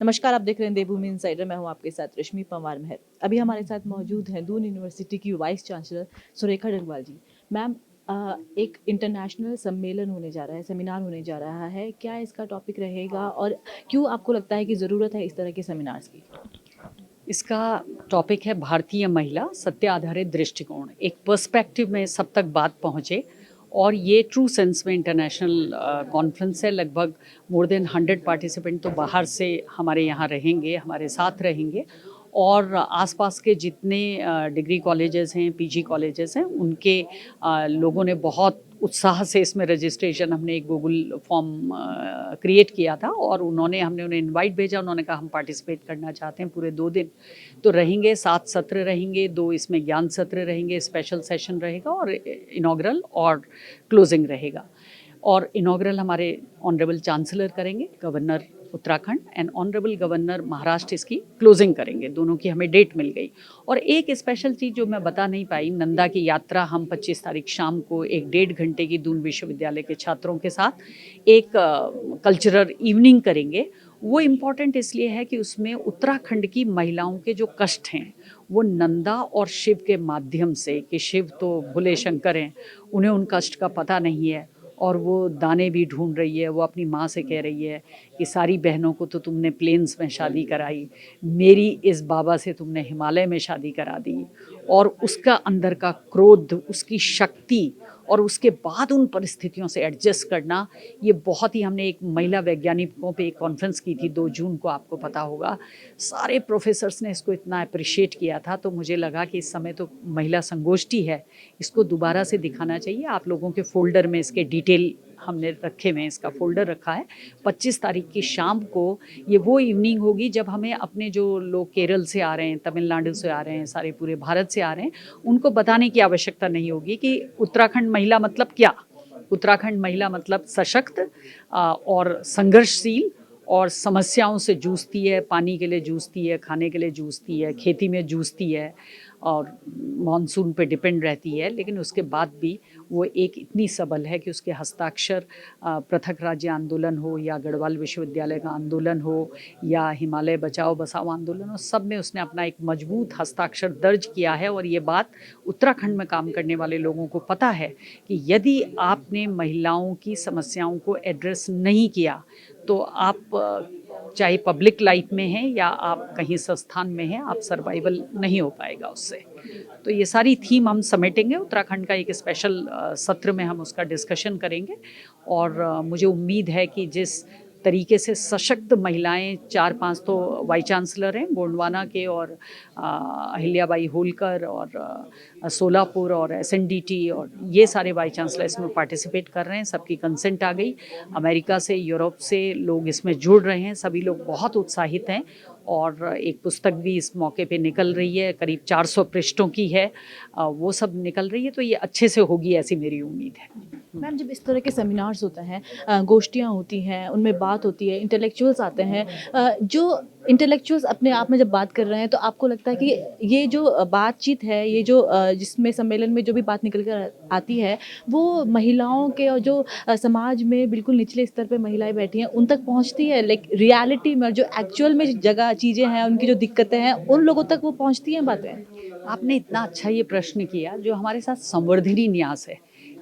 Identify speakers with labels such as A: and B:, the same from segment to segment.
A: नमस्कार, आप देख रहे हैं देवभूमि इनसाइडर। मैं हूं आपके साथ रश्मि पंवार महर। अभी हमारे साथ मौजूद हैं दून यूनिवर्सिटी की वाइस चांसलर सुरेखा डगवाल जी। मैम, एक इंटरनेशनल सम्मेलन होने जा रहा है, सेमिनार होने जा रहा है। क्या इसका टॉपिक रहेगा और क्यों आपको लगता है कि ज़रूरत है इस तरह के सेमिनार्स की?
B: इसका टॉपिक है भारतीय महिला सत्य आधारित दृष्टिकोण। एक पर्सपेक्टिव में सब तक बात पहुँचे और ये ट्रू सेंस में इंटरनेशनल कॉन्फ्रेंस है। लगभग मोर देन 100 पार्टिसिपेंट तो बाहर से हमारे यहाँ रहेंगे, हमारे साथ रहेंगे और आसपास के जितने डिग्री कॉलेजेस हैं, पीजी कॉलेजेस हैं, उनके लोगों ने बहुत उत्साह से इसमें रजिस्ट्रेशन, हमने एक गूगल फॉर्म क्रिएट किया था और हमने उन्हें इनवाइट भेजा। उन्होंने कहा हम पार्टिसिपेट करना चाहते हैं। पूरे 2 दिन तो रहेंगे, 7 सत्र रहेंगे, 2 इसमें ज्ञान सत्र रहेंगे, स्पेशल सेशन रहेगा और इनॉग्रल और क्लोजिंग रहेगा। और इनॉग्रल हमारे ऑनरेबल चांसलर करेंगे, governor Uttarakhand and honourable governor Maharashtra इसकी क्लोजिंग करेंगे। दोनों की हमें डेट मिल गई। और एक स्पेशल चीज़ जो मैं बता नहीं पाई, नंदा की यात्रा हम 25 तारीख शाम को एक 1.5 घंटे की दून विश्वविद्यालय के छात्रों के साथ एक कल्चरल इवनिंग करेंगे। वो इम्पॉर्टेंट इसलिए है कि उसमें उत्तराखंड की महिलाओं के जो कष्ट हैं वो नंदा और शिव के माध्यम से, कि शिव तो भोले शंकर हैं, उन्हें उन कष्ट का पता नहीं है और वो दाने भी ढूंढ रही है। वो अपनी माँ से कह रही है कि सारी बहनों को तो तुमने प्लेन्स में शादी कराई, मेरी इस बाबा से तुमने हिमालय में शादी करा दी। और उसका अंदर का क्रोध, उसकी शक्ति और उसके बाद उन परिस्थितियों से एडजस्ट करना, ये बहुत ही, हमने एक महिला वैज्ञानिकों पे एक कॉन्फ्रेंस की थी 2 जून को, आपको पता होगा। सारे प्रोफेसर्स ने इसको इतना अप्रिशिएट किया था। तो मुझे लगा कि इस समय तो महिला संगोष्ठी है, इसको दोबारा से दिखाना चाहिए। आप लोगों के फोल्डर में इसके डिटेल हमने रखे हुए हैं, इसका फोल्डर रखा है। 25 तारीख की शाम को ये वो इवनिंग होगी जब हमें अपने जो लोग केरल से आ रहे हैं, तमिलनाडु से आ रहे हैं, सारे पूरे भारत से आ रहे हैं, उनको बताने की आवश्यकता नहीं होगी कि उत्तराखंड महिला मतलब क्या। उत्तराखंड महिला मतलब सशक्त और संघर्षशील और समस्याओं से जूझती है, पानी के लिए जूझती है, खाने के लिए जूझती है, खेती में जूझती है और मॉनसून पे डिपेंड रहती है। लेकिन उसके बाद भी वो एक इतनी सबल है कि उसके हस्ताक्षर, पृथक राज्य आंदोलन हो या गढ़वाल विश्वविद्यालय का आंदोलन हो या हिमालय बचाओ बसाओ आंदोलन हो, सब में उसने अपना एक मजबूत हस्ताक्षर दर्ज किया है। और ये बात उत्तराखंड में काम करने वाले लोगों को पता है कि यदि आपने महिलाओं की समस्याओं को एड्रेस नहीं किया तो आप चाहे पब्लिक लाइफ में हैं या आप कहीं संस्थान में हैं, आप सर्वाइवल नहीं हो पाएगा उससे। तो ये सारी थीम हम समेटेंगे। उत्तराखंड का एक स्पेशल सत्र में हम उसका डिस्कशन करेंगे। और मुझे उम्मीद है कि जिस तरीके से सशक्त महिलाएं, 4-5 तो वाइस चांसलर हैं गोंडवाना के और अहिल्याबाई होलकर और सोलापुर और एसएनडीटी, और ये सारे वाइस चांसलर इसमें पार्टिसिपेट कर रहे हैं। सबकी कंसेंट आ गई। अमेरिका से, यूरोप से लोग इसमें जुड़ रहे हैं। सभी लोग बहुत उत्साहित हैं। और एक पुस्तक भी इस मौके पे निकल रही है, करीब 400 पृष्ठों की है। वो सब निकल रही है। तो ये अच्छे से होगी, ऐसी मेरी उम्मीद है।
A: मैम, जब इस तरह के सेमिनार्स होते हैं, गोष्ठियाँ होती हैं, उनमें बात होती है, इंटेलेक्चुअल्स आते हैं, जो इंटेलेक्चुअल्स अपने आप में जब बात कर रहे हैं तो आपको लगता है कि ये जो बातचीत है, ये जो जिसमें सम्मेलन में जो भी बात निकल कर आती है, वो महिलाओं के और जो समाज में बिल्कुल निचले स्तर पे महिलाएं बैठी हैं उन तक पहुंचती है? लाइक रियलिटी में जो एक्चुअल में जगह चीज़ें हैं, उनकी जो दिक्कतें हैं, उन लोगों तक वो पहुंचती हैं बातें?
B: आपने इतना अच्छा ये प्रश्न किया। जो हमारे साथ संवर्धिनी न्यास है,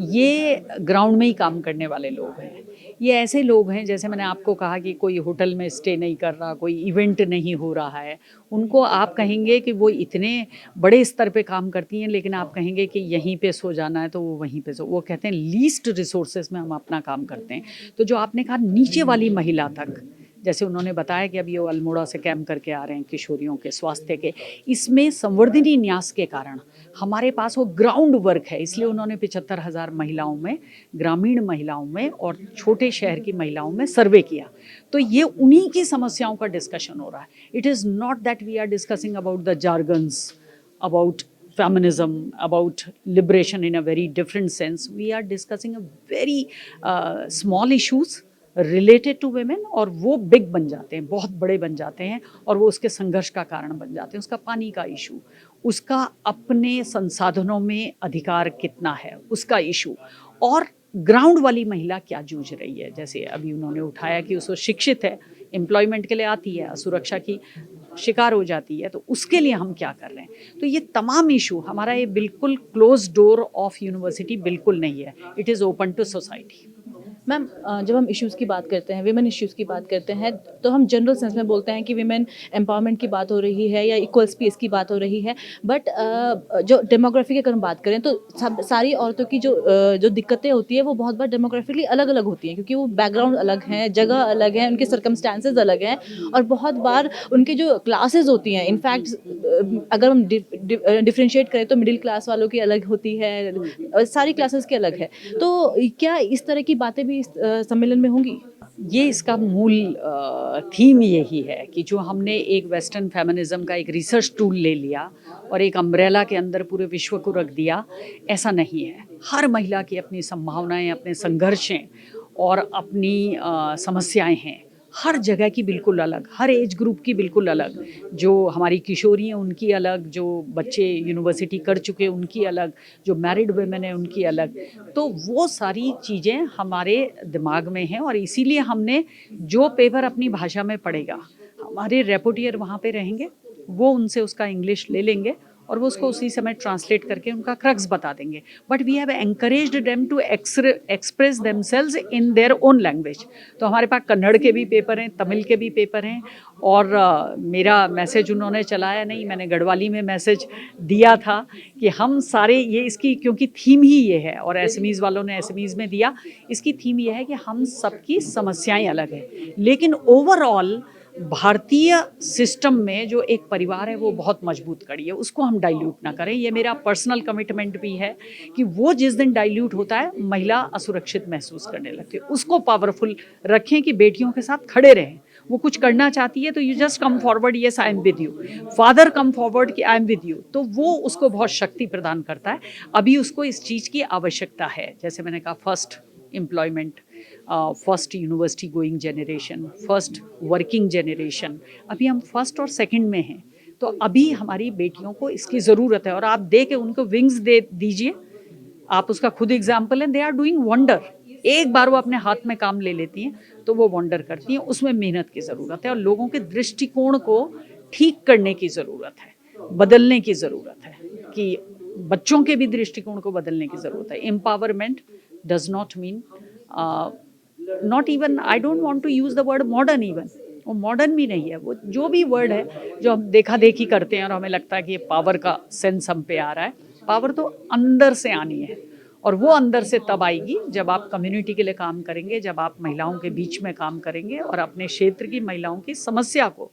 B: ये ग्राउंड में ही काम करने वाले लोग हैं। ये ऐसे लोग हैं, जैसे मैंने आपको कहा कि कोई होटल में स्टे नहीं कर रहा, कोई इवेंट नहीं हो रहा है, उनको आप कहेंगे कि वो इतने बड़े स्तर पे काम करती हैं, लेकिन आप कहेंगे कि यहीं पे सो जाना है तो वो वहीं पे सो। वो कहते हैं लीस्ट रिसोर्सेज में हम अपना काम करते हैं। तो जो आपने कहा नीचे वाली महिला तक, जैसे उन्होंने बताया कि अभी वो अल्मोड़ा से कैंप करके आ रहे हैं किशोरियों के स्वास्थ्य के, इसमें संवर्धिनी न्यास के कारण हमारे पास वो ग्राउंड वर्क है। इसलिए उन्होंने 75,000 महिलाओं में, ग्रामीण महिलाओं में और छोटे शहर की महिलाओं में सर्वे किया। तो ये उन्हीं की समस्याओं का डिस्कशन हो रहा है। It is not that we are discussing about the jargons, about feminism, about liberation in a very different sense. We are discussing a very small issues related to women, और वो बिग बन जाते हैं, बहुत बड़े बन जाते हैं और वो उसके संघर्ष का कारण बन जाते हैं। उसका पानी का इशू, उसका अपने संसाधनों में अधिकार कितना है, उसका इशू, और ग्राउंड वाली महिला क्या जूझ रही है। जैसे अभी उन्होंने उठाया कि उसको शिक्षित है, एम्प्लॉयमेंट के लिए आती है, सुरक्षा की शिकार हो जाती है, तो उसके लिए हम क्या कर रहे हैं। तो ये तमाम इशू हमारा, ये बिल्कुल क्लोज डोर ऑफ यूनिवर्सिटी बिल्कुल नहीं है, it is open to society.
A: Ma'am जब हम इश्यूज़ की बात करते हैं, विमेन इश्यूज़ की बात करते हैं, तो हम जनरल सेंस में बोलते हैं कि विमेन एम्पावरमेंट की बात हो रही है या इक्वल स्पेस की बात हो रही है। बट जो डेमोग्राफी की अगर हम बात करें तो सब सारी औरतों की जो दिक्कतें होती है वो बहुत बार डेमोग्राफिकली अलग-अलग होती हैं, क्योंकि वो बैकग्राउंड अलग हैं, जगह अलग है, उनके सर्कमस्टेंसेस अलग हैं और बहुत बार उनके जो क्लासेस होती हैं, इनफैक्ट अगर हम डिफरेंशिएट करें तो मिडिल क्लास वालों की अलग होती है, सारी क्लासेस की अलग है। तो क्या इस तरह की बातें भी इस सम्मेलन में होंगी?
B: ये इसका मूल थीम यही है कि जो हमने एक वेस्टर्न फेमिनिज्म का एक रिसर्च टूल ले लिया और एक अम्ब्रेला के अंदर पूरे विश्व को रख दिया, ऐसा नहीं है। हर महिला की अपनी संभावनाएं, अपने संघर्ष हैं और अपनी समस्याएं हैं। हर जगह की बिल्कुल अलग, हर एज ग्रुप की बिल्कुल अलग। जो हमारी किशोरी हैं उनकी अलग, जो बच्चे यूनिवर्सिटी कर चुके हैं उनकी अलग, जो मैरिड वुमेन है उनकी अलग। तो वो सारी चीज़ें हमारे दिमाग में हैं और इसीलिए हमने, जो पेपर अपनी भाषा में पढ़ेगा, हमारे रेपोटियर वहाँ पे रहेंगे, वो उनसे उसका इंग्लिश ले लेंगे और वो उसको उसी समय ट्रांसलेट करके उनका क्रक्स बता देंगे। But we have encouraged them to express themselves in their own language. तो हमारे पास कन्नड़ के भी पेपर हैं, तमिल के भी पेपर हैं और मेरा मैसेज उन्होंने चलाया नहीं, मैंने गढ़वाली में मैसेज दिया था कि हम सारे ये, इसकी क्योंकि थीम ही ये है और एसएमईज़ वालों ने एसएमईज़ में दिया, इसकी थीम ये है कि हम सबकी समस्याएं अलग हैं, लेकिन ओवरऑल भारतीय सिस्टम में जो एक परिवार है वो बहुत मजबूत कड़ी है, उसको हम डाइल्यूट ना करें। ये मेरा पर्सनल कमिटमेंट भी है कि वो जिस दिन डाइल्यूट होता है, महिला असुरक्षित महसूस करने लगती है, उसको पावरफुल रखें कि बेटियों के साथ खड़े रहें। वो कुछ करना चाहती है तो you just come forward, yes I am with you, father come forward कि आई एम विद यू, तो वो उसको बहुत शक्ति प्रदान करता है। अभी उसको इस चीज़ की आवश्यकता है, जैसे मैंने कहा, first employment, first university going generation, first working generation, अभी हम फर्स्ट और सेकंड में हैं। तो अभी हमारी बेटियों को इसकी ज़रूरत है और आप दे के उनको विंग्स दे दीजिए। आप उसका खुद एग्जाम्पल हैं, दे आर डूइंग वंडर। एक बार वो अपने हाथ में काम ले लेती हैं तो वो वंडर करती हैं। उसमें मेहनत की ज़रूरत है और लोगों के दृष्टिकोण को ठीक करने की ज़रूरत है, बदलने की ज़रूरत है, कि बच्चों के भी दृष्टिकोण को बदलने की ज़रूरत है। Empowerment does not mean, not even, I don't want to use the word modern even, वो मॉडर्न भी नहीं है। वो जो भी वर्ड है जो हम देखा देखी करते हैं और हमें लगता है कि ये पावर का सेंस हम पे आ रहा है, पावर तो अंदर से आनी है और वो अंदर से तब आएगी जब आप कम्युनिटी के लिए काम करेंगे, जब आप महिलाओं के बीच में काम करेंगे और अपने क्षेत्र की महिलाओं की समस्या को,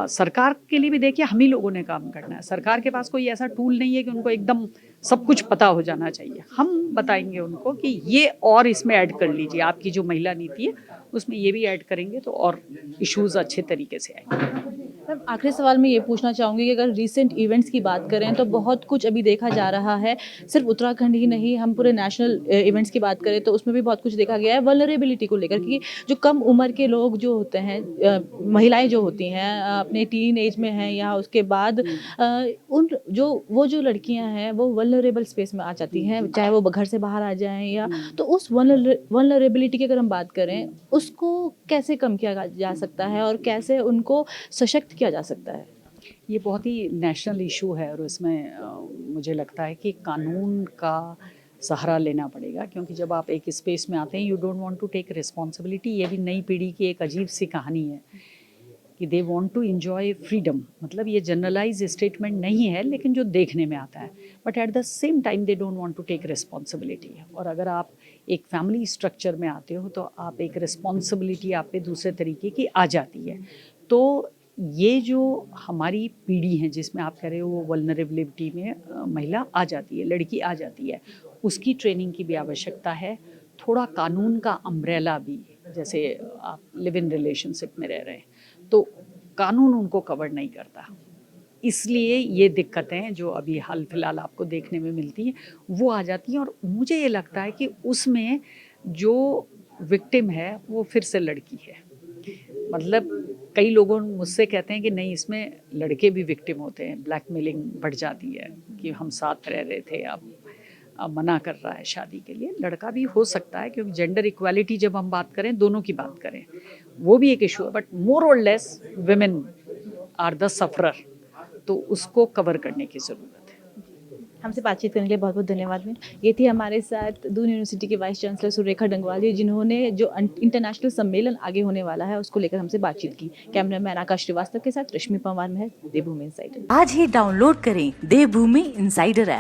B: सरकार के लिए भी देखिए, हम ही लोगों ने काम करना है। सरकार के पास कोई ऐसा टूल नहीं है कि उनको एकदम सब कुछ पता हो जाना चाहिए। हम बताएंगे उनको कि ये और इसमें ऐड कर लीजिए, आपकी जो महिला नीति है उसमें ये भी ऐड करेंगे तो और इश्यूज़ अच्छे तरीके से आएंगे।
A: मैम आखिरी सवाल मैं ये पूछना चाहूँगी कि अगर रीसेंट इवेंट्स की बात करें तो बहुत कुछ अभी देखा जा रहा है, सिर्फ उत्तराखंड ही नहीं, हम पूरे नेशनल इवेंट्स की बात करें तो उसमें भी बहुत कुछ देखा गया है वल्नरेबिलिटी को लेकर, कि जो कम उम्र के लोग जो होते हैं, महिलाएं जो होती हैं, अपने टीन एज में हैं या उसके बाद, उन जो लड़कियां हैं वो वल्नरेबल स्पेस में आ जाती हैं, चाहे वो घर से बाहर आ जाएं या, तो उस वल्नरेबिलिटी की अगर हम बात करें, उसको कैसे कम किया जा सकता है और कैसे उनको सशक्त किया जा सकता है?
B: ये बहुत ही नेशनल इशू है और इसमें मुझे लगता है कि कानून का सहारा लेना पड़ेगा, क्योंकि जब आप एक स्पेस में आते हैं, you don't want to take responsibility. ये भी नई पीढ़ी की एक अजीब सी कहानी है कि they want to enjoy freedom, मतलब ये जनरलाइज स्टेटमेंट नहीं है लेकिन जो देखने में आता है, but at the same time they don't want to take responsibility. और अगर आप एक फैमिली स्ट्रक्चर में आते हो तो आप एक रिस्पॉन्सिबिलिटी आप पे दूसरे तरीके की आ जाती है। तो ये जो हमारी पीढ़ी है जिसमें आप कह रहे हो वो वल्नरेबिलिटी में महिला आ जाती है, लड़की आ जाती है, उसकी ट्रेनिंग की भी आवश्यकता है। थोड़ा कानून का अम्ब्रेला भी, जैसे आप लिव इन रिलेशनशिप में रह रहे हैं तो कानून उनको कवर नहीं करता, इसलिए ये दिक्कतें जो अभी हाल फिलहाल आपको देखने में मिलती हैं वो आ जाती हैं। और मुझे ये लगता है कि उसमें जो विक्टिम है वो फिर से लड़की है। मतलब कई लोगों मुझसे कहते हैं कि नहीं, इसमें लड़के भी विक्टिम होते हैं, ब्लैकमेलिंग बढ़ जाती है कि हम साथ रह रहे थे, अब मना कर रहा है शादी के लिए। लड़का भी हो सकता है, क्योंकि जेंडर इक्वालिटी जब हम बात करें, दोनों की बात करें, वो भी एक इशू है, but more or less women are the sufferer, तो उसको कवर करने की ज़रूरत है।
A: हमसे बातचीत करने के लिए बहुत बहुत धन्यवाद मैम। ये थी हमारे साथ दून यूनिवर्सिटी की वाइस चांसलर सुरेखा डंगवाल जी, जिन्होंने जो इंटरनेशनल सम्मेलन आगे होने वाला है उसको लेकर हमसे बातचीत की। कैमरामैन आकाश श्रीवास्तव के साथ रश्मि पंवार महल, देवभूमि इनसाइडर।
C: आज ही डाउनलोड करें देवभूमि इनसाइडर ऐप।